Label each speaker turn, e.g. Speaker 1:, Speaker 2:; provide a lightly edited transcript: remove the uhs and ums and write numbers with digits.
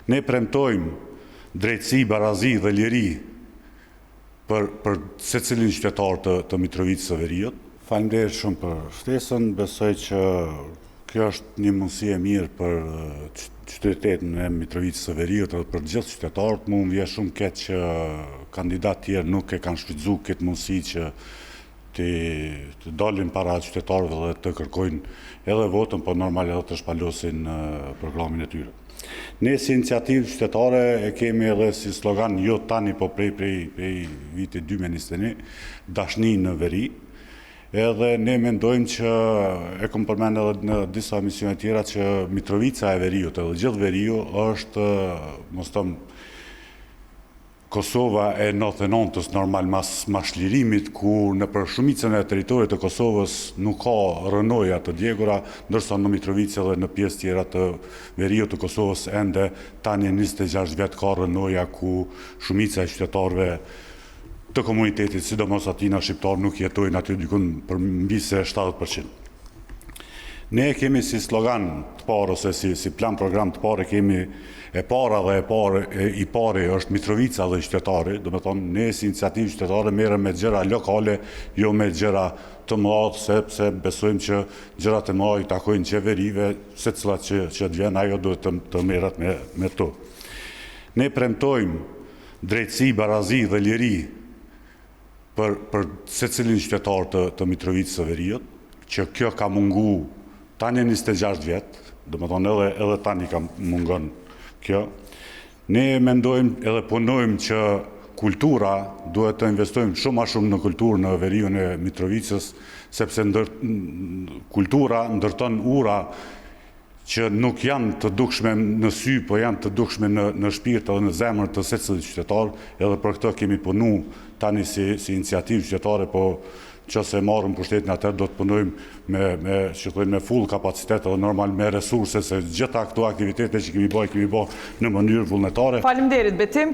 Speaker 1: Ne premtojmë drejtësi, barazi dhe liri për secilin qytetar të Mitrovicës së Veriut. Faleminderit shumë për ftesën, besoj që kjo është një mundësi e mirë për qytetin e Mitrovicës së Veriut dhe për gjithë qytetarët. Mu më vjen shumë keq që kandidatë tjerë nuk e kanë shfrytzuar këtë mundësi që të dalin para qytetarëve dhe të kërkojnë edhe votën, po normal edhe të shpalosin programin e tyre. Ne si iniciativë qytetare e kemi edhe si slogan jo tani, po prej vitit 2021, dashni në veri. Edhe ne mendojmë që, e kom përmend edhe në disa emisione tjera, që Mitrovica e Veriut edhe gjithë Veriu është, mos thëmë, Kosova e 99-ës normal mas shlirimit, ku në për shumicën e teritorit të Kosovës nuk ka rënoja të djegura, ndërsa në Mitrovicë dhe në pjesë tjera të Veriut të Kosovës ende tani 26 vjet ka rënoja ku shumica e qytetarëve të komunitetit, sidomos atina shqiptar, nuk jetojnë aty dikun për mbi se 70%. Ne kemi si slogan të parë, ose si plan program të parë, kemi e para dhe i pari është Mitrovica dhe qytetari, do me thonë, ne si iniciativë qytetare merrem me gjëra lokale, jo me gjëra të mëdha, sepse besojmë që gjërat e mëdha i takojnë qeverive, secilat që të vjen, ajo duhet të merret me to. Ne premtojmë drejtësi, barazi dhe liri për secilin qytetar të Mitrovicës së Veriut, që kjo ka mungu tani 26 vjet, do me thonë edhe tani ka mungon kjo. Ne mendojmë edhe punojmë që kultura, duhet të investojmë shumë a shumë në kulturë në Veriun e Mitrovicës, sepse kultura ndërton ura që nuk janë të dukshme në sy, po janë të dukshme në shpirt dhe në zemër të secilit qytetar, edhe për këtë kemi punu tani si iniciativë qytetare, po që se marrëm pushtetin atër, do të punojmë me full kapacitet dhe normal me resurse, se gjitha këto aktivitete që kemi bë në mënyrë vullnetare.
Speaker 2: Faleminderit, Betim.